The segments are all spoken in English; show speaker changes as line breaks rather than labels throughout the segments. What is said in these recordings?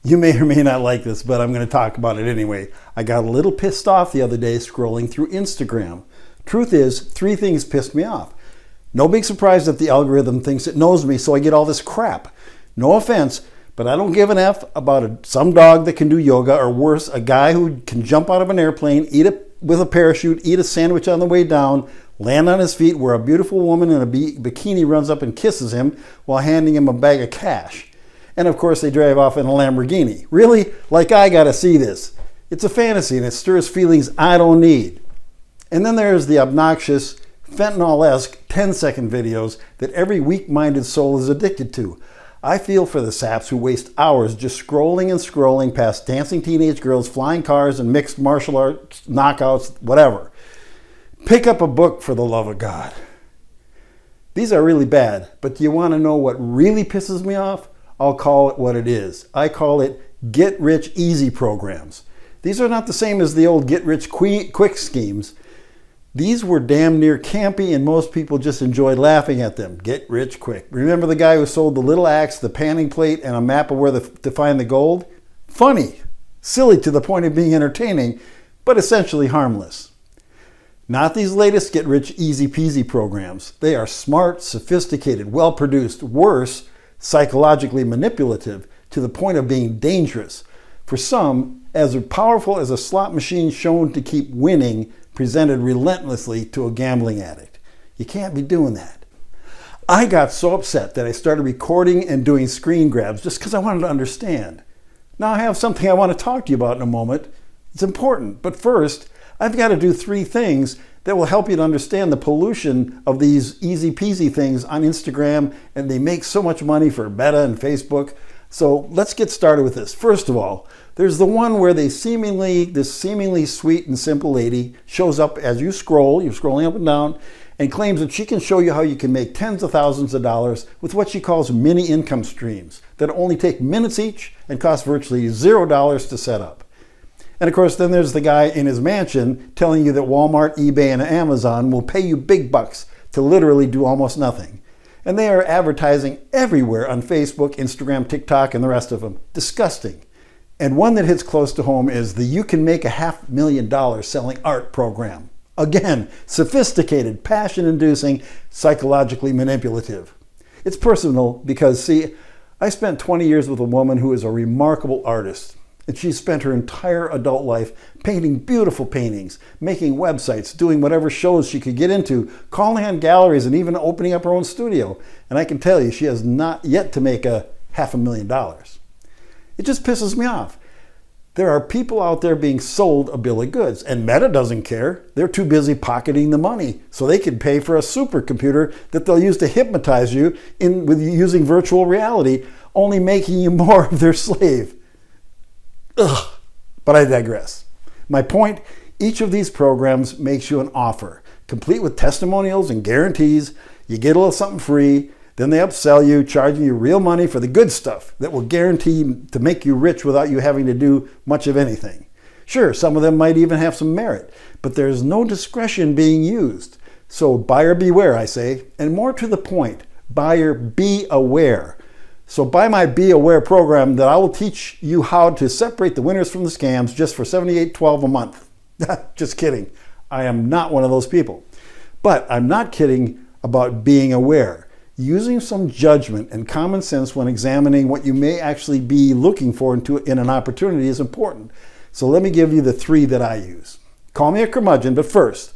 You may or may not like this, but I'm going to talk about it anyway. I got a little pissed off the other day scrolling through Instagram. Truth is, 3 things pissed me off. No big surprise that the algorithm thinks it knows me, so I get all this crap. No offense, but I don't give an F about some dog that can do yoga, or worse, a guy who can jump out of an airplane, with a parachute, eat a sandwich on the way down, land on his feet where a beautiful woman in a bikini runs up and kisses him while handing him a bag of cash. And of course they drive off in a Lamborghini. Really? Like I gotta see this. It's a fantasy and it stirs feelings I don't need. And then there's the obnoxious, fentanyl-esque 10-second videos that every weak-minded soul is addicted to. I feel for the saps who waste hours just scrolling and scrolling past dancing teenage girls, flying cars, and mixed martial arts knockouts, whatever. Pick up a book for the love of God. These are really bad, but do you want to know what really pisses me off? I'll call it what it is. I call it get-rich-easy programs. These are not the same as the old get-rich-quick schemes. These were damn near campy and most people just enjoyed laughing at them. Get rich quick. Remember the guy who sold the little axe, the panning plate, and a map of where to find the gold? Funny. Silly to the point of being entertaining, but essentially harmless. Not these latest get rich easy peasy programs. They are smart, sophisticated, well produced, worse, psychologically manipulative to the point of being dangerous. For some, as powerful as a slot machine shown to keep winning, presented relentlessly to a gambling addict. You can't be doing that. I got so upset that I started recording and doing screen grabs just because I wanted to understand. Now I have something I want to talk to you about in a moment. It's important, but first, I've got to do 3 things that will help you to understand the pollution of these easy peasy things on Instagram, and they make so much money for Meta and Facebook. So let's get started with this. First of all, there's the one where this seemingly sweet and simple lady shows up as you're scrolling up and down, and claims that she can show you how you can make tens of thousands of dollars with what she calls mini income streams that only take minutes each and cost virtually $0 to set up. And of course, then there's the guy in his mansion telling you that Walmart, eBay, and Amazon will pay you big bucks to literally do almost nothing. And they are advertising everywhere on Facebook, Instagram, TikTok, and the rest of them. Disgusting. And one that hits close to home is the You Can Make $500,000 Selling Art program. Again, sophisticated, passion-inducing, psychologically manipulative. It's personal because, see, I spent 20 years with a woman who is a remarkable artist. And she spent her entire adult life painting beautiful paintings, making websites, doing whatever shows she could get into, calling on galleries, and even opening up her own studio. And I can tell you, she has not yet to make $500,000. It just pisses me off. There are people out there being sold a bill of goods, and Meta doesn't care. They're too busy pocketing the money so they can pay for a supercomputer that they'll use to hypnotize you with using virtual reality, only making you more of their slave. Ugh. But I digress. My point, each of these programs makes you an offer, complete with testimonials and guarantees. You get a little something free, then they upsell you, charging you real money for the good stuff that will guarantee to make you rich without you having to do much of anything. Sure, some of them might even have some merit, but there's no discretion being used. So buyer beware, I say, and more to the point, buyer be aware. So buy my Be Aware program that I will teach you how to separate the winners from the scams just for $78.12 a month. Just kidding. I am not one of those people. But I'm not kidding about being aware. Using some judgment and common sense when examining what you may actually be looking for in an opportunity is important. So let me give you the 3 that I use. Call me a curmudgeon, but first,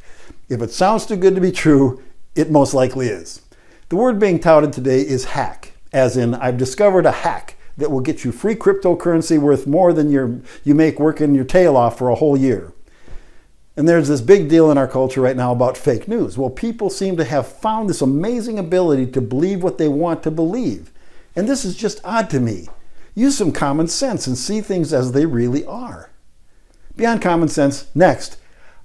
if it sounds too good to be true, it most likely is. The word being touted today is hack, as in I've discovered a hack that will get you free cryptocurrency worth more than you make working your tail off for a whole year. And there's this big deal in our culture right now about fake news. Well, people seem to have found this amazing ability to believe what they want to believe. And this is just odd to me. Use some common sense and see things as they really are. Beyond common sense, next,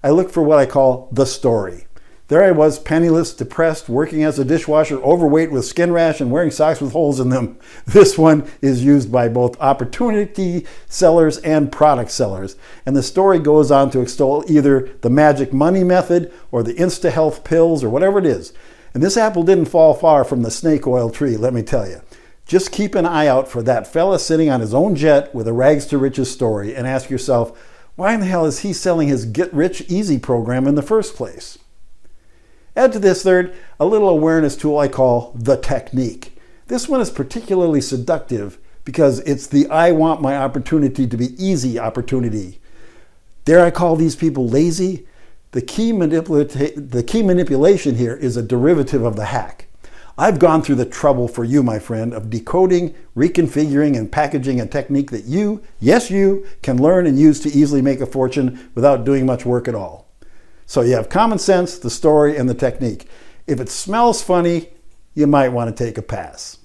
I look for what I call the story. There I was, penniless, depressed, working as a dishwasher, overweight with skin rash and wearing socks with holes in them. This one is used by both opportunity sellers and product sellers. And the story goes on to extol either the magic money method or the insta-health pills or whatever it is. And this apple didn't fall far from the snake oil tree, let me tell you. Just keep an eye out for that fella sitting on his own jet with a rags to riches story and ask yourself, why in the hell is he selling his Get Rich Easy program in the first place? Add to this third, a little awareness tool I call the technique. This one is particularly seductive because it's the I want my opportunity to be easy opportunity. Dare I call these people lazy? The key manipulation here is a derivative of the hack. I've gone through the trouble for you, my friend, of decoding, reconfiguring, and packaging a technique that you, yes you, can learn and use to easily make a fortune without doing much work at all. So you have common sense, the story, and the technique. If it smells funny, you might want to take a pass.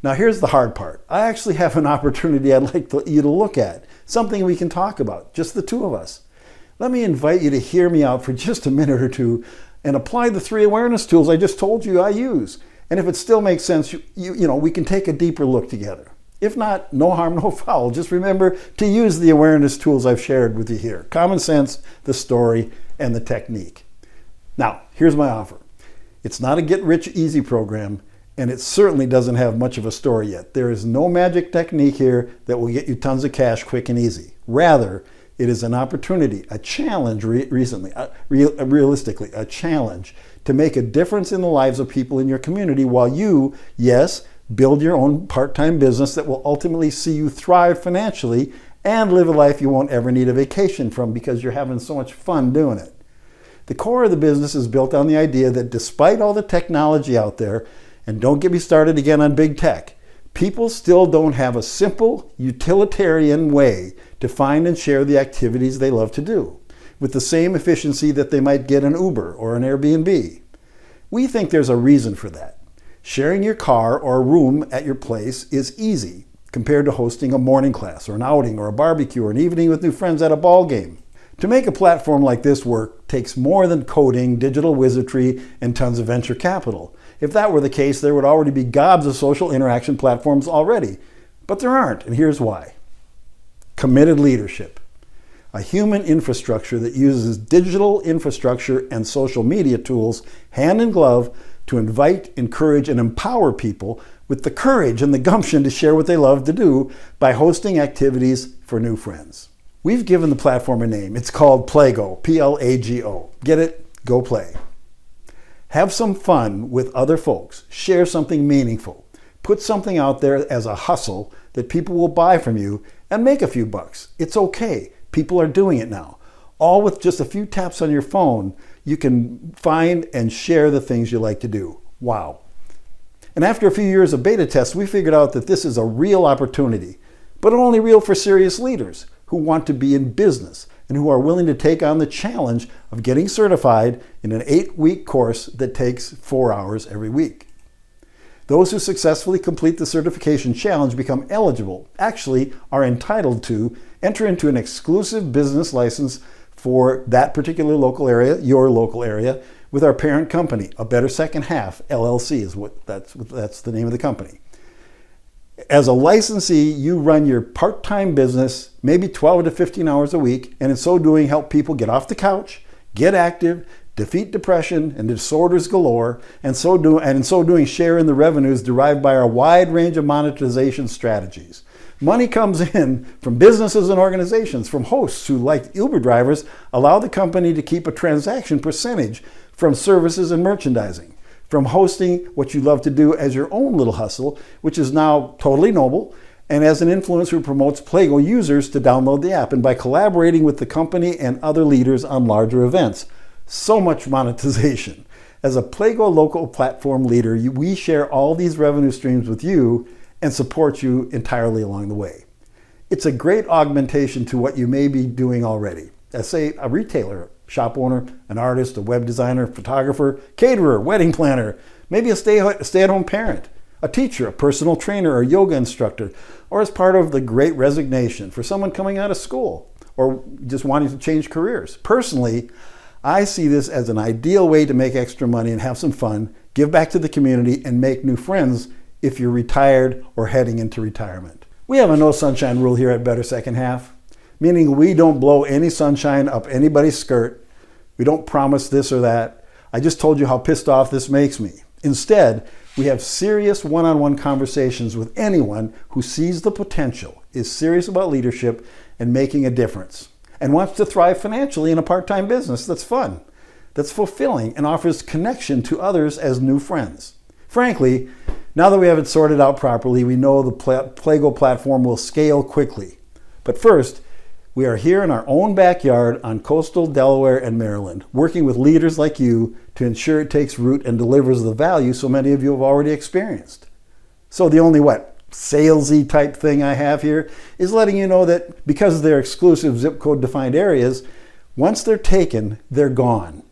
Now here's the hard part. I actually have an opportunity I'd like you to look at, something we can talk about, just the two of us. Let me invite you to hear me out for just a minute or two and apply the 3 awareness tools I just told you I use. And if it still makes sense, we can take a deeper look together. If not, no harm, no foul. Just remember to use the awareness tools I've shared with you here. Common sense, the story, and the technique. Now, here's my offer. It's not a Get Rich Easy program, and it certainly doesn't have much of a story yet. There is no magic technique here that will get you tons of cash quick and easy. Rather, it is an opportunity, a challenge realistically, a challenge to make a difference in the lives of people in your community while you, yes, build your own part-time business that will ultimately see you thrive financially and live a life you won't ever need a vacation from because you're having so much fun doing it. The core of the business is built on the idea that despite all the technology out there, and don't get me started again on big tech, people still don't have a simple, utilitarian way to find and share the activities they love to do, with the same efficiency that they might get an Uber or an Airbnb. We think there's a reason for that. Sharing your car or a room at your place is easy compared to hosting a morning class or an outing or a barbecue or an evening with new friends at a ball game. To make a platform like this work takes more than coding, digital wizardry, and tons of venture capital. If that were the case, there would already be gobs of social interaction platforms already. But there aren't, and here's why. Committed leadership. A human infrastructure that uses digital infrastructure and social media tools hand in glove to invite, encourage, and empower people with the courage and the gumption to share what they love to do by hosting activities for new friends. We've given the platform a name. It's called PLAGO, P-L-A-G-O. Get it? Go play. Have some fun with other folks. Share something meaningful. Put something out there as a hustle that people will buy from you and make a few bucks. It's okay. People are doing it now. All with just a few taps on your phone, you can find and share the things you like to do. Wow. And after a few years of beta tests, we figured out that this is a real opportunity, but only real for serious leaders who want to be in business and who are willing to take on the challenge of getting certified in an 8-week course that takes 4 hours every week. Those who successfully complete the certification challenge become eligible, actually are entitled to, enter into an exclusive business license for that particular local area, your local area, with our parent company, A Better Second Half, LLC is that's the name of the company. As a licensee, you run your part-time business, maybe 12 to 15 hours a week, and in so doing help people get off the couch, get active, defeat depression and disorders galore, and in so doing share in the revenues derived by our wide range of monetization strategies. Money comes in from businesses and organizations, from hosts who, like Uber drivers, allow the company to keep a transaction percentage from services and merchandising, from hosting what you love to do as your own little hustle, which is now totally noble, and as an influencer who promotes PLAGO users to download the app, and by collaborating with the company and other leaders on larger events. So much monetization. As a PLAGO local platform leader, we share all these revenue streams with you and support you entirely along the way. It's a great augmentation to what you may be doing already. As say a retailer, shop owner, an artist, a web designer, photographer, caterer, wedding planner, maybe a stay-at-home parent, a teacher, a personal trainer, or yoga instructor, or as part of the Great Resignation for someone coming out of school or just wanting to change careers. Personally, I see this as an ideal way to make extra money and have some fun, give back to the community, and make new friends if you're retired or heading into retirement. We have a no sunshine rule here at Better Second Half, meaning we don't blow any sunshine up anybody's skirt. We don't promise this or that. I just told you how pissed off this makes me. Instead, we have serious one-on-one conversations with anyone who sees the potential, is serious about leadership and making a difference, and wants to thrive financially in a part-time business that's fun, that's fulfilling, and offers connection to others as new friends. Frankly, now that we have it sorted out properly, we know the PLAGO platform will scale quickly. But first, we are here in our own backyard on coastal Delaware and Maryland, working with leaders like you to ensure it takes root and delivers the value so many of you have already experienced. So the only, salesy type thing I have here is letting you know that because they're exclusive zip code defined areas, once they're taken, they're gone.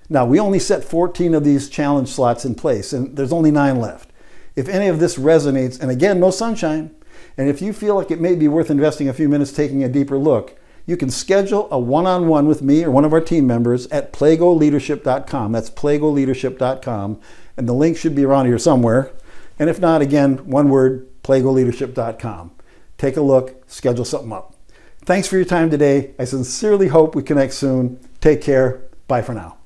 Now, we only set 14 of these challenge slots in place, and there's only 9 left. If any of this resonates, and again, no sunshine, and if you feel like it may be worth investing a few minutes taking a deeper look, you can schedule a one-on-one with me or one of our team members at PLAGOleadership.com. That's PLAGOleadership.com, and the link should be around here somewhere. And if not, again, one word, PLAGOleadership.com. Take a look, schedule something up. Thanks for your time today. I sincerely hope we connect soon. Take care. Bye for now.